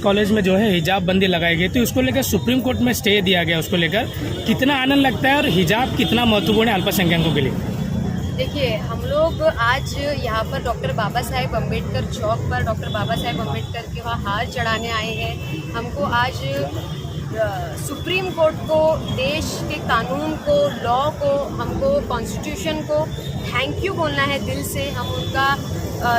College में जो है हिजाब बंदी लगाई गई थी, उसको लेकर सुप्रीम कोर्ट में स्टे दिया गया, उसको लेकर कितना आनंद लगता है और हिजाब कितना महत्वपूर्ण है अल्पसंख्यकों के लिए? देखिए, हम लोग आज यहाँ पर डॉक्टर बाबा साहेब अम्बेडकर चौक पर डॉक्टर बाबा साहेब अम्बेडकर के वहाँ हार चढ़ाने आए हैं। हमको आज सुप्रीम कोर्ट को, देश के कानून को, लॉ को, हमको कॉन्स्टिट्यूशन को थैंक यू बोलना है दिल से। हम उनका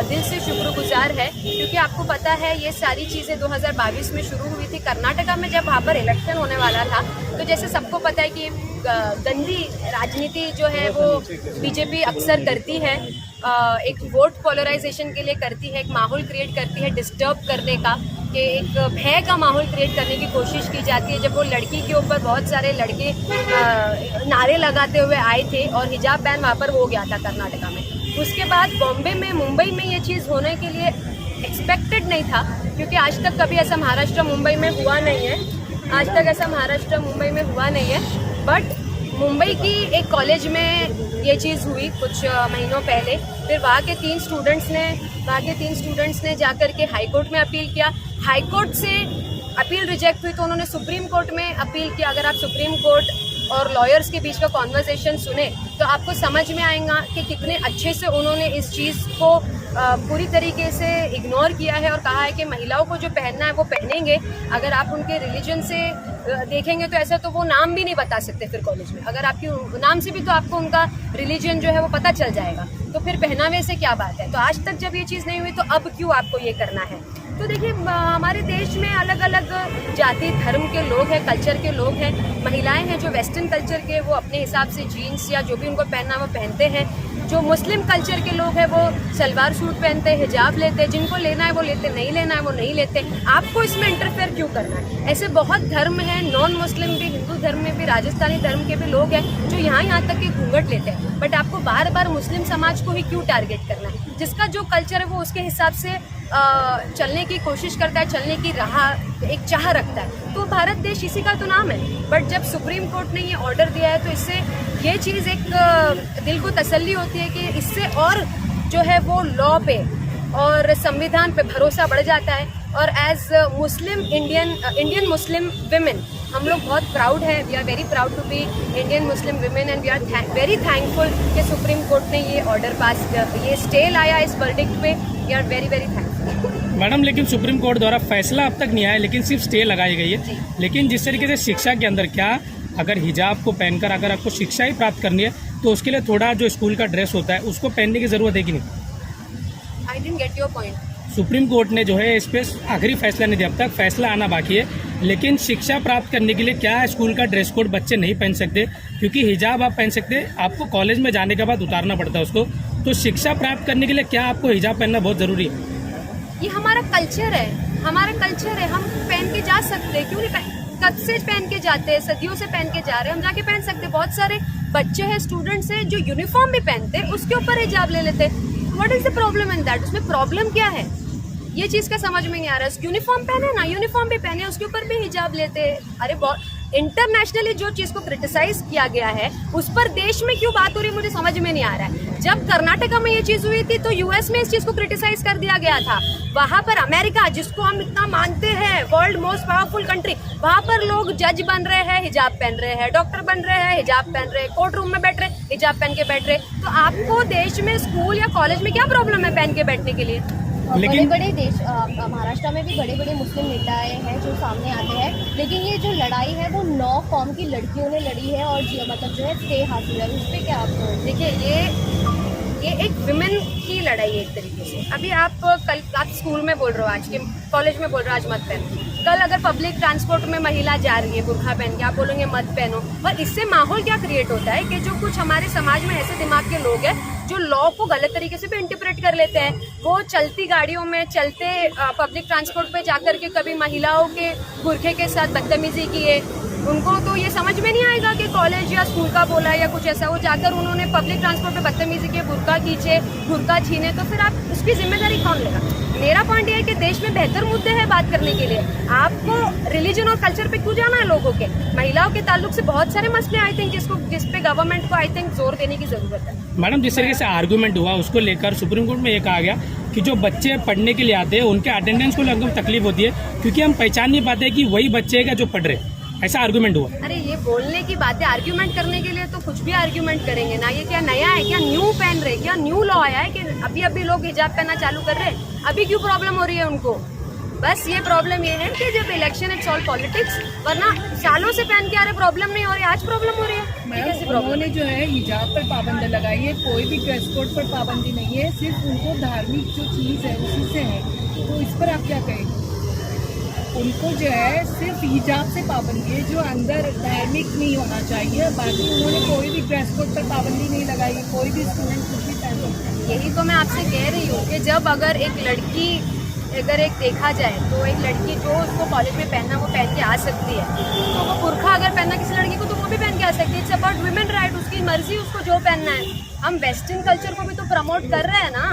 दिल से शुक्रगुजार है, क्योंकि आपको पता है ये सारी चीज़ें 2022 में शुरू हुई थी कर्नाटका में, जब वहाँ पर इलेक्शन होने वाला था। तो जैसे सबको पता है कि गंदी राजनीति जो है वो बीजेपी अक्सर करती है, एक वोट पोलराइजेशन के लिए करती है, एक माहौल क्रिएट करती है डिस्टर्ब करने का, कि एक भय का माहौल क्रिएट करने की कोशिश की जाती है। जब वो लड़की के ऊपर बहुत सारे लड़के नारे लगाते हुए आए थे और हिजाब बैन वहाँ पर हो गया था कर्नाटका में। उसके बाद बॉम्बे में, मुंबई में ये चीज़ होने के लिए एक्सपेक्टेड नहीं था, क्योंकि आज तक कभी ऐसा महाराष्ट्र मुंबई में हुआ नहीं है। आज तक ऐसा महाराष्ट्र मुंबई में हुआ नहीं है। बट मुंबई की एक कॉलेज में ये चीज़ हुई कुछ महीनों पहले। फिर वहाँ के तीन स्टूडेंट्स ने जाकर के हाई कोर्ट में अपील किया। हाई कोर्ट से अपील रिजेक्ट हुई तो उन्होंने सुप्रीम कोर्ट में अपील किया। अगर आप सुप्रीम कोर्ट और लॉयर्स के बीच का कॉन्वर्सेशन सुने तो आपको समझ में आएगा कि कितने अच्छे से उन्होंने इस चीज़ को पूरी तरीके से इग्नोर किया है और कहा है कि महिलाओं को जो पहनना है वो पहनेंगे। अगर आप उनके रिलीजन से देखेंगे तो ऐसा तो वो नाम भी नहीं बता सकते फिर कॉलेज में। अगर आपकी नाम से भी तो आपको उनका रिलीजन जो है वो पता चल जाएगा, तो फिर पहनावे से क्या बात है। तो आज तक जब ये चीज़ नहीं हुई तो अब क्यों आपको ये करना है। तो देखिए, हमारे देश में अलग अलग जाति धर्म के लोग हैं, कल्चर के लोग हैं। महिलाएं हैं जो वेस्टर्न कल्चर के, वो अपने हिसाब से जीन्स या जो भी उनको पहनना वो पहनते हैं। जो मुस्लिम कल्चर के लोग हैं वो सलवार सूट पहनते हैं, हिजाब लेते हैं। जिनको लेना है वो लेते, नहीं लेना है वो नहीं लेते। आपको इसमें इंटरफेयर क्यों करना है? ऐसे बहुत धर्म हैं, नॉन मुस्लिम भी, हिंदू धर्म में भी, राजस्थानी धर्म के भी लोग हैं जो यहाँ तक कि घूंघट लेते हैं। बट आपको बार बार मुस्लिम समाज को ही क्यों टारगेट करना है? जिसका जो कल्चर है वो उसके हिसाब से चलने की कोशिश करता है, चलने की राह एक चाह रखता है। तो भारत देश इसी का तो नाम है। बट जब सुप्रीम कोर्ट ने ये ऑर्डर दिया है तो इससे ये चीज़ एक दिल को तसल्ली होती है कि इससे और जो है वो लॉ पे और संविधान पे भरोसा बढ़ जाता है। और as Muslim Indian Muslim women हम लोग बहुत प्राउड है। We are very proud to be Indian Muslim women and we are very thankful कि सुप्रीम कोर्ट ने ये ऑर्डर पास, ये स्टे लाया इस वर्डिक्ट पे। We are very very thankful. Madam, लेकिन सुप्रीम कोर्ट द्वारा फैसला अब तक नहीं आया, लेकिन सिर्फ स्टे लगाई गई है। लेकिन जिस तरीके से शिक्षा के अंदर, क्या अगर हिजाब को पहनकर अगर आपको शिक्षा ही प्राप्त करनी है तो उसके लिए थोड़ा जो स्कूल का ड्रेस होता है उसको पहनने की जरूरत है कि नहीं? I didn't get your point. Supreme court ने जो है इस पर आखिरी फैसला नहीं दिया, अब तक फैसला आना बाकी है। लेकिन शिक्षा प्राप्त करने के लिए क्या स्कूल का ड्रेस कोड बच्चे नहीं पहन सकते? क्योंकि हिजाब आप पहन सकते, आपको कॉलेज में जाने के बाद उतारना पड़ता है उसको। तो शिक्षा प्राप्त करने के लिए क्या आपको हिजाब पहनना बहुत ज़रूरी है? ये हमारा कल्चर है, हमारा कल्चर है। हम पहन के जा सकते हैं, क्यों नहीं? कब से पहन के जाते हैं, सदियों से पहन के जा रहे हैं, हम जाके पहन सकते हैं। बहुत सारे बच्चे हैं, स्टूडेंट्स हैं जो यूनिफॉर्म भी पहनते हैं, उसके ऊपर हिजाब ले लेते हैं। What is the problem in that? उसमें प्रॉब्लम क्या है? ये चीज़ का समझ में नहीं आ रहा है। यूनिफॉर्म पहने ना, यूनिफॉर्म भी पहने, उसके ऊपर भी हिजाब लेते हैं। अरे बहुत इंटरनेशनली जो चीज़ को क्रिटिसाइज किया गया है उस पर देश में क्यों बात हो रही है मुझे समझ में नहीं आ रहा है। जब कर्नाटका में ये चीज़ हुई थी तो यूएस में इस चीज़ को क्रिटिसाइज कर दिया गया था। वहाँ पर अमेरिका, जिसको हम इतना मानते हैं वर्ल्ड मोस्ट पावरफुल कंट्री, वहाँ पर लोग जज बन रहे हैं, हिजाब पहन रहे हैं, डॉक्टर बन रहे हैं, हिजाब पहन रहे हैं, कोर्ट रूम में बैठ रहे हैं, हिजाब पहन के बैठ रहे। तो आपको देश में स्कूल या कॉलेज में क्या प्रॉब्लम है पहन के बैठने के लिए? लेकिन बड़े देश महाराष्ट्र में भी बड़े बड़े मुस्लिम नेताएं हैं जो सामने आते हैं, लेकिन ये जो लड़ाई है वो 9 कौम की लड़कियों ने लड़ी है और मतलब जो है स्टे हासिल है। उस पर क्या आप? देखिए, ये एक विमेन की लड़ाई है एक तरीके से। अभी आप कल आप स्कूल में बोल रहे हो, आज के कॉलेज में बोल रहे हो आज मत पहनो। कल अगर पब्लिक ट्रांसपोर्ट में महिला जा रही है बुर्खा पहन के, आप बोलोगे मत पहनो। और इससे माहौल क्या क्रिएट होता है कि जो कुछ हमारे समाज में ऐसे दिमाग के लोग हैं जो लॉ को गलत तरीके से भी इंटरप्रेट कर लेते हैं। वो चलती गाड़ियों में, चलते पब्लिक ट्रांसपोर्ट पे जाकर के कभी महिलाओं के बुर्खे के साथ बदतमीजी किए, उनको तो ये समझ में नहीं आएगा कि कॉलेज या स्कूल का बोला या कुछ ऐसा। वो जाकर उन्होंने पब्लिक ट्रांसपोर्ट पे बदतमीजी की, बुर्का खींचे, बुर्का छीने, तो फिर आप उसकी जिम्मेदारी कौन लेगा? मेरा पॉइंट ये है कि देश में बेहतर मुद्दे हैं बात करने के लिए। आपको रिलीजन और कल्चर पे क्यों जाना है लोगों के? महिलाओं के ताल्लुक से बहुत सारे मसले आई थिंक जिस पे गवर्नमेंट को आई थिंक जोर देने की जरूरत है। मैडम, जिस तरीके से आर्गूमेंट हुआ उसको लेकर सुप्रीम कोर्ट में ये कहा गया कि जो बच्चे पढ़ने के लिए आते हैं उनके अटेंडेंस को लेकर तकलीफ होती है क्योंकि हम पहचान नहीं पाते कि वही बच्चे हैं जो पढ़ रहे हैं। ऐसा आर्गूमेंट हुआ। अरे ये बोलने की बात है, आर्ग्यूमेंट करने के लिए तो कुछ भी आर्ग्यूमेंट करेंगे ना। ये क्या नया है? क्या न्यू पहन रहे? क्या न्यू लॉ आया है कि अभी अभी लोग हिजाब पहनना चालू कर रहे हैं? अभी क्यों प्रॉब्लम हो रही है उनको? बस ये प्रॉब्लम ये है कि जब इलेक्शन इट्स ऑल पॉलिटिक्स, वरना सालों से पहन के आ रहे प्रॉब्लम नहीं हो रही, आज प्रॉब्लम हो रही है। मैम, उन्होंने जो है हिजाब पर पाबंदी लगाई है, कोई भी ड्रेस कोड पर पाबंदी नहीं है, सिर्फ उनको धार्मिक जो चीज़ है उसी से है। तो इस पर आप क्या कहेंगे? उनको जो है सिर्फ हिजाब से पाबंदी है, जो अंदर धार्मिक नहीं होना चाहिए। बाकी उन्होंने कोई भी ड्रेस कोड पर पाबंदी नहीं लगाई, कोई भी स्टूडेंट कुछ भी पहन सकता है। यही तो मैं आपसे कह रही हूँ कि जब अगर एक लड़की, अगर एक देखा जाए तो एक लड़की जो उसको कॉलेज में पहनना वो पहन के आ सकती है, तो वो बुर्खा अगर पहनना किसी लड़की को तो वो भी पहन के आ सकती है। इट्स अबाउट वुमेन राइट, उसकी मर्जी उसको जो पहनना है। हम वेस्टर्न कल्चर को भी तो प्रमोट कर रहे हैं ना,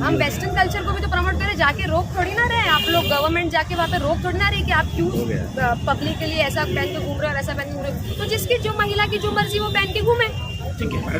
हम वेस्टर्न कल्चर को भी तो प्रमोट कर रहे हैं। जाके रोक थोड़ी ना रहे आप लोग, गवर्नमेंट जाके वहाँ पे रोक थोड़ी ना रही कि आप क्यों पब्लिक के लिए ऐसा पहन के घूम रहे हो, वैसा पहन के घूम रहे हो। तो जिसकी जो महिला की जो मर्जी वो पहन के घूमे। ठीक है।